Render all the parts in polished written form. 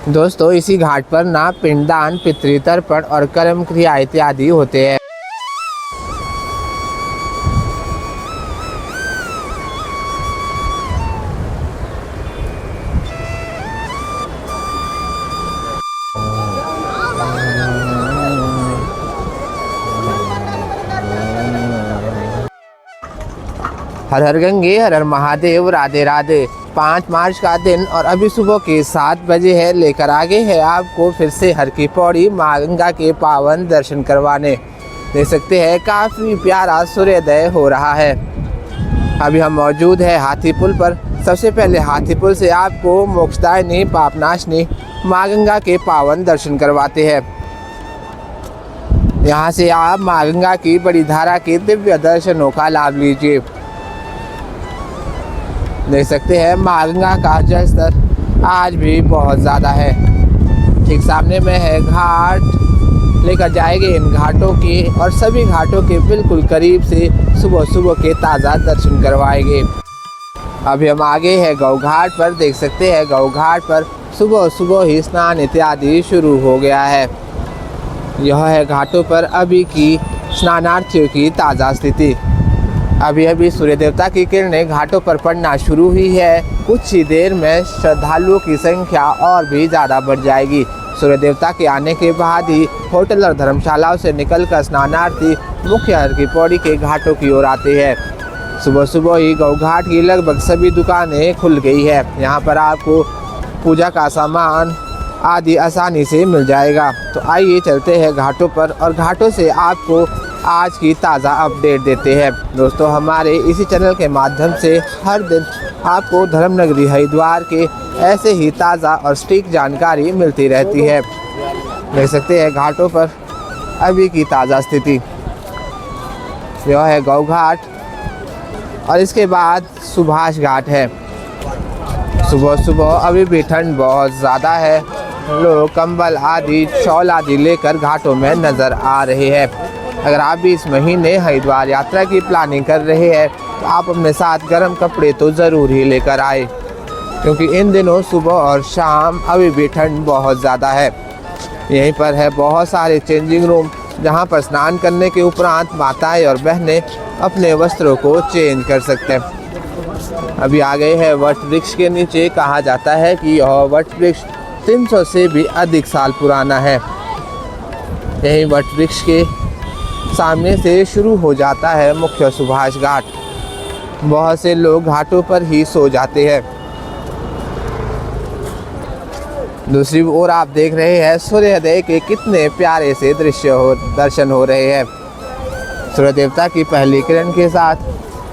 दोस्तों इसी घाट पर ना पिंडदान, पितृतर्पण और कर्म क्रिया इत्यादि होते हैं। हर हर गंगे, हर हर महादेव, राधे राधे। 5 मार्च का दिन और अभी सुबह के 7 बजे है। लेकर आगे है आपको फिर से हर की पौड़ी माँ गंगा के पावन दर्शन करवाने। देख सकते हैं काफ़ी प्यारा सूर्योदय हो रहा है। अभी हम मौजूद है हाथी पुल पर। सबसे पहले हाथी पुल से आपको मोक्षदायिनी पापनाशनी माँ गंगा के पावन दर्शन करवाते हैं। यहाँ से आप माँ गंगा की बड़ी धारा के दिव्य दर्शनों का लाभ लीजिए। देख सकते हैं माँ गंगा का जल स्तर आज भी बहुत ज़्यादा है। ठीक सामने में है घाट। लेकर जाएंगे इन घाटों के और सभी घाटों के बिल्कुल करीब से सुबह सुबह के ताज़ा दर्शन करवाएंगे। अभी हम आगे है गौ घाट पर। देख सकते हैं गौ घाट पर सुबह सुबह ही स्नान इत्यादि शुरू हो गया है। यह है घाटों पर अभी की स्नानार्थियों की ताज़ा स्थिति। अभी अभी सूर्य देवता की किरणें घाटों पर पड़ना शुरू हुई है। कुछ ही देर में श्रद्धालुओं की संख्या और भी ज़्यादा बढ़ जाएगी। सूर्य देवता के आने के बाद ही होटल और धर्मशालाओं से निकलकर स्नानार्थी मुख्य हर की पौड़ी के घाटों की ओर आते हैं। सुबह सुबह ही गौ घाट की लगभग सभी दुकानें खुल गई है। यहाँ पर आपको पूजा का सामान आदि आसानी से मिल जाएगा। तो आइए चलते हैं घाटों पर और घाटों से आपको आज की ताज़ा अपडेट देते हैं। दोस्तों हमारे इसी चैनल के माध्यम से हर दिन आपको धर्मनगरी हरिद्वार के ऐसे ही ताज़ा और सटीक जानकारी मिलती रहती है। देख सकते हैं घाटों पर अभी की ताज़ा स्थिति। यह है गौ घाट और इसके बाद सुभाष घाट है। सुबह सुबह अभी भी ठंड बहुत ज़्यादा है। लोग कंबल आदि, शॉल आदि लेकर घाटों में नज़र आ रहे हैं। अगर आप भी इस महीने हरिद्वार यात्रा की प्लानिंग कर रहे हैं तो आप अपने साथ गर्म कपड़े तो ज़रूर ही लेकर आए, क्योंकि इन दिनों सुबह और शाम अभी भी ठंड बहुत ज़्यादा है। यहीं पर है बहुत सारे चेंजिंग रूम, जहां पर स्नान करने के उपरांत माताएं और बहनें अपने वस्त्रों को चेंज कर सकते हैं। अभी आ गए हैं वट वृक्ष के नीचे। कहा जाता है कि यह वट वृक्ष 300 से भी अधिक साल पुराना है। यही वट वृक्ष के सामने से शुरू हो जाता है मुख्य सुभाष घाट। बहुत से लोग घाटों पर ही सो जाते हैं। दूसरी ओर आप देख रहे हैं सूर्योदय के कितने प्यारे से दर्शन हो रहे हैं। सूर्य देवता की पहली किरण के साथ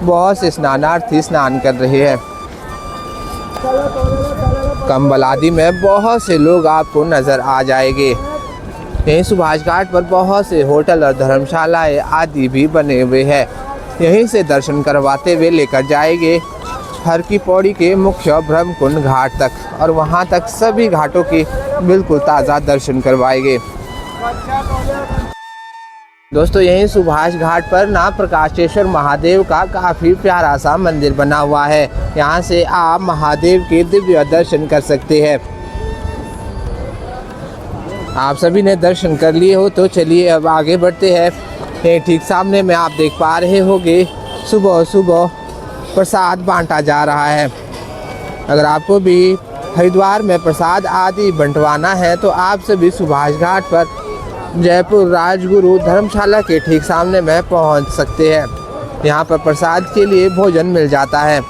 बहुत से स्नानार्थी स्नान कर रहे हैं। कंबल आदि में बहुत से लोग आपको नज़र आ जाएंगे। यहीं सुभाष घाट पर बहुत से होटल और धर्मशालाएं आदि भी बने हुए हैं। यहीं से दर्शन करवाते हुए लेकर जाएंगे हर की पौड़ी के मुख्य ब्रह्मकुंड घाट तक और वहां तक सभी घाटों की बिल्कुल ताज़ा दर्शन करवाएंगे। दोस्तों यहीं सुभाष घाट पर ना प्रकाशेश्वर महादेव का काफ़ी प्यारा सा मंदिर बना हुआ है। यहाँ से आप महादेव के दिव्य दर्शन कर सकते हैं। आप सभी ने दर्शन कर लिए हो तो चलिए अब आगे बढ़ते हैं। ये ठीक सामने में आप देख पा रहे होंगे सुबह सुबह प्रसाद बांटा जा रहा है। अगर आपको भी हरिद्वार में प्रसाद आदि बंटवाना है तो आप सभी सुभाष घाट पर जयपुर राजगुरु धर्मशाला के ठीक सामने में पहुंच सकते हैं। यहाँ पर प्रसाद के लिए भोजन मिल जाता है।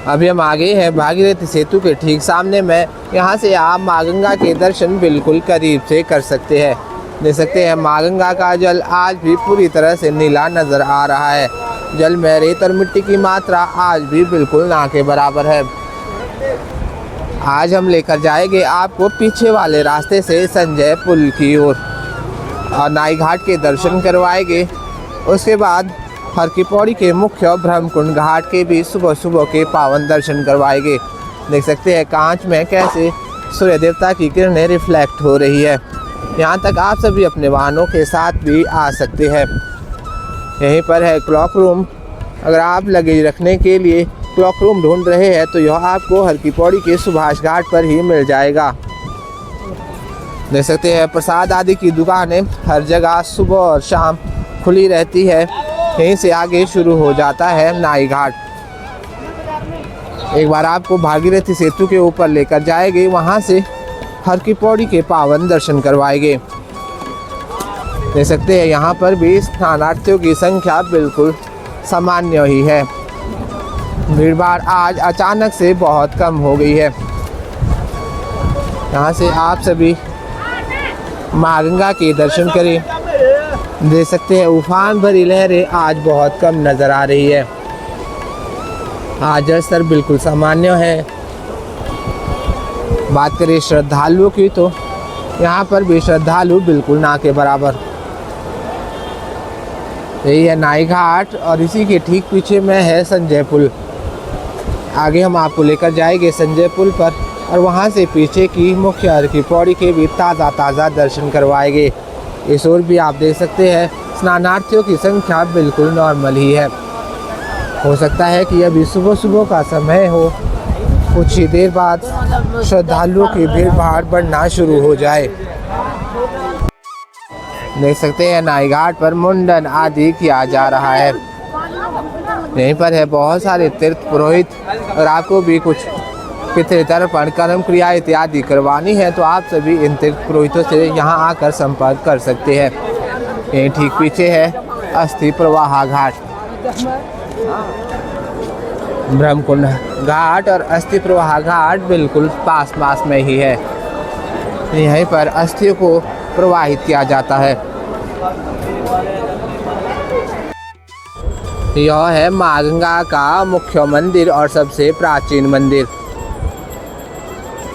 अभी हम आगे हैं भागीरथी सेतु के ठीक सामने में। यहाँ से आप माँ गंगा के दर्शन बिल्कुल करीब से कर सकते हैं। देख सकते हैं माँ गंगा का जल आज भी पूरी तरह से नीला नज़र आ रहा है। जल में रेत और मिट्टी की मात्रा आज भी बिल्कुल ना के बराबर है। आज हम लेकर जाएंगे आपको पीछे वाले रास्ते से संजय पुल की ओर और नाई घाट के दर्शन करवाएंगे। उसके बाद हर की पौड़ी के मुख्य ब्रह्मकुंड घाट के भी सुबह सुबह के पावन दर्शन करवाएंगे। देख सकते हैं कांच में कैसे सूर्य देवता की किरणें रिफ्लेक्ट हो रही है। यहाँ तक आप सभी अपने वाहनों के साथ भी आ सकते हैं। यहीं पर है क्लॉक रूम। अगर आप लगेज रखने के लिए क्लॉक रूम ढूंढ रहे हैं तो यह आपको हर की पौड़ी के सुभाष घाट पर ही मिल जाएगा। देख सकते हैं प्रसाद आदि की दुकानें हर जगह सुबह और शाम खुली रहती है। यहीं से आगे शुरू हो जाता है नाई घाट। एक बार आपको भागीरथी सेतु के ऊपर लेकर जाएंगे, वहां से हर की पौड़ी के पावन दर्शन करवाएंगे। देख सकते हैं यहाँ पर भी स्नानार्थियों की संख्या बिल्कुल सामान्य ही है। भीड़ भाड़ आज अचानक से बहुत कम हो गई है। यहाँ से आप सभी माँ गंगा के दर्शन करें। देख सकते हैं उफान भरी लहरें आज बहुत कम नज़र आ रही है। आज जल स्तर बिल्कुल सामान्य है। बात करें श्रद्धालुओं की तो यहाँ पर भी श्रद्धालु बिल्कुल ना के बराबर। यही है नाई घाट और इसी के ठीक पीछे में है संजय पुल। आगे हम आपको लेकर जाएंगे संजय पुल पर और वहाँ से पीछे की मुख्य हर की पौड़ी के भी ताज़ा दर्शन करवाएंगे। इस ओर भी आप देख सकते हैं स्नानार्थियों की संख्या बिल्कुल नॉर्मल ही है। हो सकता है कि अभी सुबह सुबह का समय हो, कुछ ही देर बाद श्रद्धालुओं की भीड़ भाड़ बढ़ना शुरू हो जाए। देख सकते हैं नाई घाट पर मुंडन आदि किया जा रहा है। यहीं पर है बहुत सारे तीर्थ पुरोहित और आपको भी कुछ पितृतर्पण कर्म क्रिया इत्यादि करवानी है तो आप सभी इन तीर्थ पुरोहितों से यहाँ आकर संपर्क कर सकते हैं। यहीं ठीक पीछे है अस्थि प्रवाह घाट। ब्रह्मकुंड घाट और अस्थि प्रवाह घाट बिल्कुल पास में ही है। यहीं पर अस्थियों को प्रवाहित किया जाता है। यह है माँ गंगा का मुख्य मंदिर और सबसे प्राचीन मंदिर।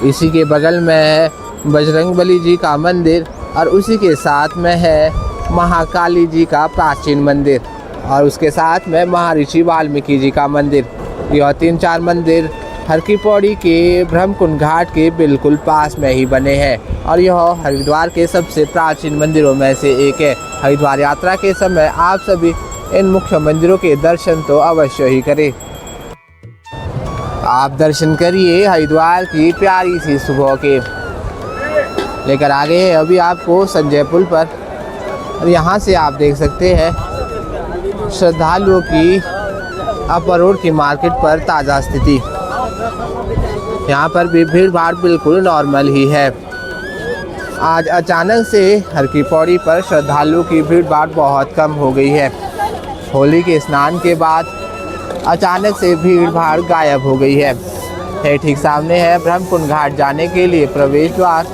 इसी के बगल में है बजरंगबली जी का मंदिर और उसी के साथ में है महाकाली जी का प्राचीन मंदिर और उसके साथ में महर्षि वाल्मीकि जी का मंदिर। यह 3-4 मंदिर हर की पौड़ी के ब्रह्मकुंड घाट के बिल्कुल पास में ही बने हैं और यह हरिद्वार के सबसे प्राचीन मंदिरों में से एक है। हरिद्वार यात्रा के समय आप सभी इन मुख्य मंदिरों के दर्शन तो अवश्य ही करें। आप दर्शन करिए हरिद्वार की प्यारी सी सुबह के। लेकर आगे है अभी आपको संजय पुल पर और यहाँ से आप देख सकते हैं श्रद्धालुओं की अपर रोड की मार्केट पर ताज़ा स्थिति। यहाँ पर भी भीड़ भाड़ बिल्कुल नॉर्मल ही है। आज अचानक से हर की पौड़ी पर श्रद्धालुओं की भीड़ भाड़ बहुत कम हो गई है। होली के स्नान के बाद अचानक से भीड़ भाड़ गायब हो गई है। ठीक सामने है ब्रह्मकुंड घाट जाने के लिए प्रवेश द्वार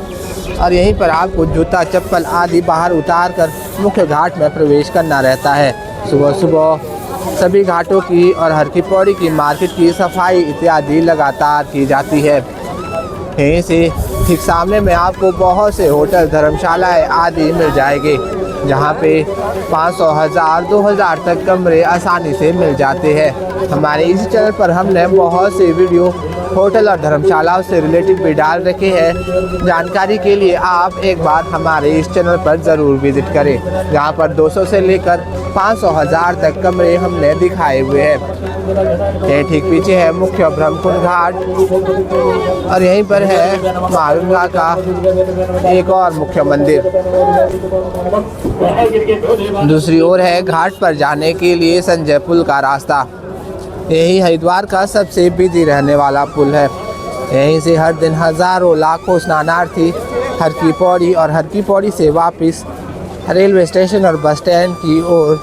और यहीं पर आपको जूता चप्पल आदि बाहर उतार कर मुख्य घाट में प्रवेश करना रहता है। सुबह सुबह सभी घाटों की और हर की पौड़ी की मार्केट की सफाई इत्यादि लगातार की जाती है। यहीं से ठीक सामने में आपको बहुत से होटल धर्मशालाएं आदि मिल जाएंगे जहां पे 500, 1000, 2000 तक कमरे आसानी से मिल जाते हैं। हमारे इस चैनल पर हमने बहुत से वीडियो होटल और धर्मशालाओं से रिलेटेड भी डाल रखे हैं। जानकारी के लिए आप एक बार हमारे इस चैनल पर ज़रूर विजिट करें जहां पर 200 से लेकर 500, 1000 तक कमरे हमने दिखाए हुए हैं। ये ठीक पीछे है मुख्य ब्रह्मकुंड घाट और यहीं पर है माँ गंगा का एक और मुख्य मंदिर। दूसरी ओर है घाट पर जाने के लिए संजय पुल का रास्ता। यही हरिद्वार का सबसे बिजी रहने वाला पुल है। यहीं से हर दिन हज़ारों लाखों स्नानार्थी हर की पौड़ी और हर की पौड़ी से वापस रेलवे स्टेशन और बस स्टैंड की ओर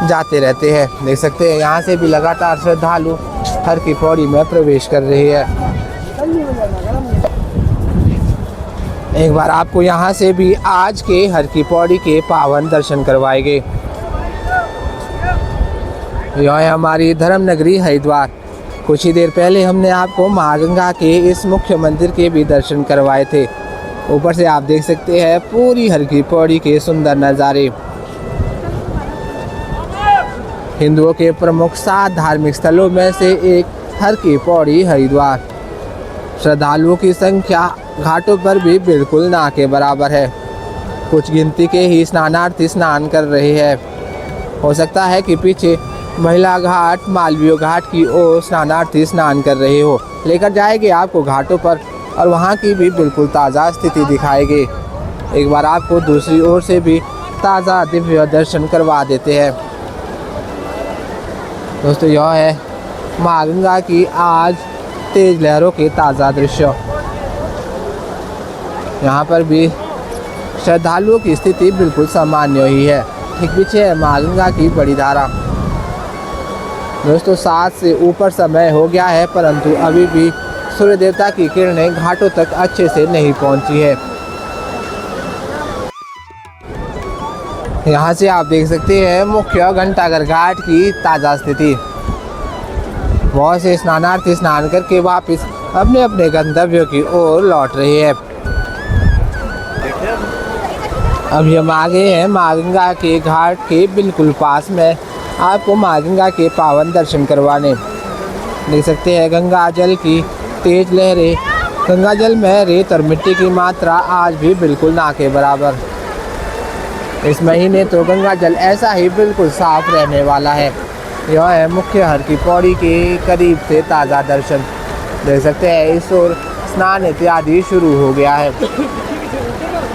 जाते रहते हैं। देख सकते हैं यहाँ से भी लगातार श्रद्धालु हर की पौड़ी में प्रवेश कर रहे हैं। एक बार आपको यहाँ से भी आज के हर की पौड़ी के पावन दर्शन करवाएंगे। यह है हमारी धर्म नगरी हरिद्वार। कुछ ही देर पहले हमने आपको माँ गंगा के इस मुख्य मंदिर के भी दर्शन करवाए थे। ऊपर से आप देख सकते हैं पूरी हर की पौड़ी के सुंदर नज़ारे। हिंदुओं के प्रमुख 7 धार्मिक स्थलों में से एक हर की पौड़ी हरिद्वार। श्रद्धालुओं की संख्या घाटों पर भी बिल्कुल ना के बराबर है। कुछ गिनती के ही स्नानार्थी स्नान कर रहे हैं। हो सकता है कि पीछे महिला घाट मालवीय घाट की ओर स्नानार्थी स्नान कर रहे हो। लेकर जाएंगे आपको घाटों पर और वहाँ की भी बिल्कुल ताज़ा स्थिति दिखाएंगे। एक बार आपको दूसरी ओर से भी ताज़ा दिव्य दर्शन करवा देते हैं। दोस्तों यह है माँ गंगा की आज तेज लहरों के ताज़ा दृश्य। यहाँ पर भी श्रद्धालुओं की स्थिति बिल्कुल सामान्य ही है। ठीक पीछे है माँ गंगा की बड़ी धारा। दोस्तों 7 से ऊपर समय हो गया है, परंतु अभी भी सूर्य देवता की किरणें घाटों तक अच्छे से नहीं पहुंची है। यहाँ से आप देख सकते हैं मुख्य घंटाघर घाट की ताज़ा स्थिति। बहुत से स्नानार्थी स्नान करके वापस अपने अपने गंतव्य की ओर लौट रहे हैं। अभी हम आ गए हैं माँ गंगा के घाट के बिल्कुल पास में, आपको माँ गंगा के पावन दर्शन करवाने। देख सकते हैं गंगा जल की तेज लहरें। गंगा जल में रेत और मिट्टी की मात्रा आज भी बिल्कुल ना के बराबर। इस महीने तो गंगा जल ऐसा ही बिल्कुल साफ रहने वाला है। यह है मुख्य हर की पौड़ी के करीब से ताज़ा दर्शन। देख सकते हैं इस ओर स्नान इत्यादि शुरू हो गया है।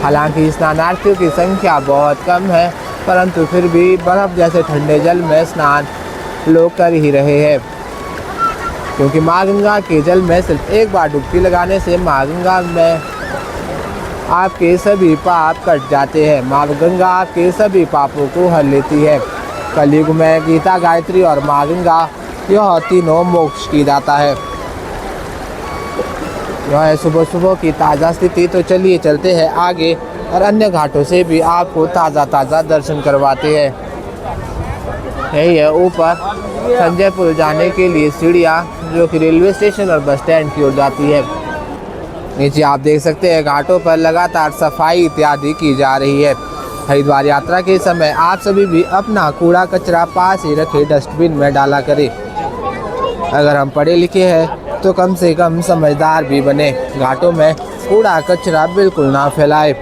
हालांकि स्नानार्थियों की संख्या बहुत कम है, परंतु फिर भी बर्फ़ जैसे ठंडे जल में स्नान लोग कर ही रहे हैं, क्योंकि माँ गंगा के जल में सिर्फ एक बार डुबकी लगाने से माँ गंगा में आपके सभी पाप कट जाते हैं। माँ गंगा आपके सभी पापों को हर लेती है। कलयुग में गीता, गायत्री और माँ गंगा यह तीनों मोक्ष की दाता है। यह है सुबह सुबह की ताज़ा स्थिति। तो चलिए चलते हैं आगे और अन्य घाटों से भी आपको ताज़ा दर्शन करवाते हैं। यही है ऊपर संजयपुर जाने के लिए सीढ़ियाँ, जो कि रेलवे स्टेशन और बस स्टैंड की ओर जाती है। नीचे आप देख सकते हैं घाटों पर लगातार सफाई इत्यादि की जा रही है। हरिद्वार यात्रा के समय आप सभी भी अपना कूड़ा कचरा पास ही रखे डस्टबिन में डाला करें। अगर हम पढ़े लिखे हैं तो कम से कम समझदार भी बने। घाटों में कूड़ा कचरा बिल्कुल ना फैलाए।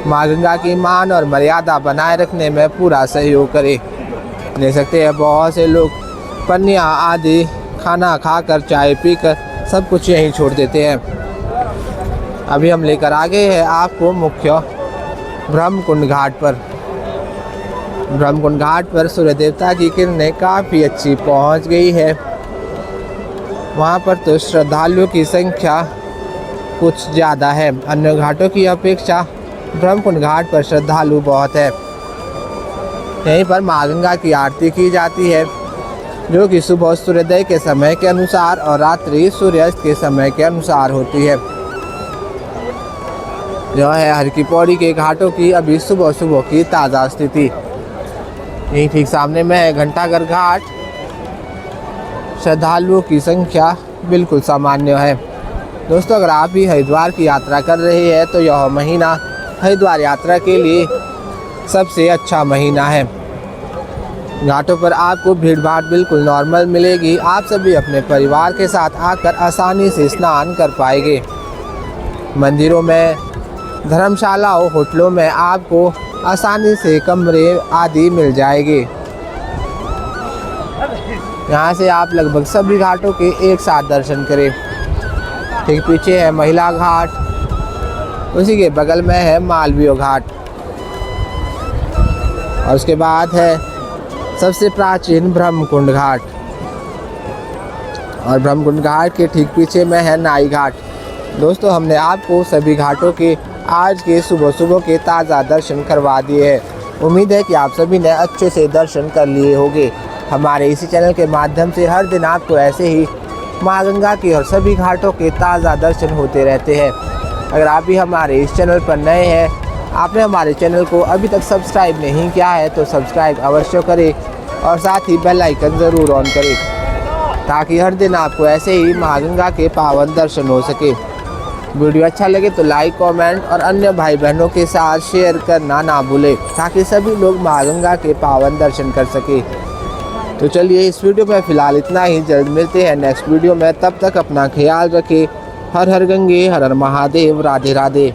माँ गंगा की मान और मर्यादा बनाए रखने में पूरा सहयोग करें। देख सकते हैं बहुत से लोग पन्नियाँ आदि खाना खाकर, चाय पीकर सब कुछ यहीं छोड़ देते हैं। अभी हम लेकर आ गए हैं आपको मुख्य ब्रह्मकुंड घाट पर। ब्रह्मकुंड घाट पर सूर्य देवता की किरणें काफ़ी अच्छी पहुंच गई है। वहां पर तो श्रद्धालुओं की संख्या कुछ ज़्यादा है। अन्य घाटों की अपेक्षा ब्रह्मकुंड घाट पर श्रद्धालु बहुत है। यहीं पर माँ गंगा की आरती की जाती है, जो कि सुबह सूर्योदय के समय के अनुसार और रात्रि सूर्यास्त के समय के अनुसार होती है। यह है हर की पौड़ी के घाटों की अभी सुबह सुबह की ताज़ा स्थिति। यही ठीक सामने में है घंटाघर घाट। श्रद्धालुओं की संख्या बिल्कुल सामान्य है। दोस्तों अगर आप भी हरिद्वार की यात्रा कर रहे हैं तो यह महीना हरिद्वार यात्रा के लिए सबसे अच्छा महीना है। घाटों पर आपको भीड़ भाड़ बिल्कुल नॉर्मल मिलेगी। आप सभी अपने परिवार के साथ आकर आसानी से स्नान कर पाएंगे। मंदिरों में, धर्मशालाओं, होटलों में आपको आसानी से कमरे आदि मिल जाएंगे। यहाँ से आप लगभग सभी घाटों के एक साथ दर्शन करें। ठीक पीछे है महिला घाट, उसी के बगल में है मालवीय घाट, और उसके बाद है सबसे प्राचीन ब्रह्मकुंड घाट, और ब्रह्मकुंड घाट के ठीक पीछे में है नाई घाट। दोस्तों हमने आपको सभी घाटों के आज के सुबह सुबह के ताज़ा दर्शन करवा दिए हैं। उम्मीद है कि आप सभी ने अच्छे से दर्शन कर लिए होंगे। हमारे इसी चैनल के माध्यम से हर दिन आपको ऐसे ही माँ गंगा के और सभी घाटों के ताज़ा दर्शन होते रहते हैं। अगर आप भी हमारे इस चैनल पर नए हैं, आपने हमारे चैनल को अभी तक सब्सक्राइब नहीं किया है तो सब्सक्राइब अवश्य करें और साथ ही बेल आइकन ज़रूर ऑन करें, ताकि हर दिन आपको ऐसे ही माँ गंगा के पावन दर्शन हो सके। वीडियो अच्छा लगे तो लाइक, कमेंट और अन्य भाई बहनों के साथ शेयर करना ना भूलें, ताकि सभी लोग माँ गंगा के पावन दर्शन कर सके। तो चलिए इस वीडियो में फ़िलहाल इतना ही। जल्द मिलते हैं नेक्स्ट वीडियो में। तब तक अपना ख्याल रखें। हर हर गंगे, हर हर महादेव। राधे राधे।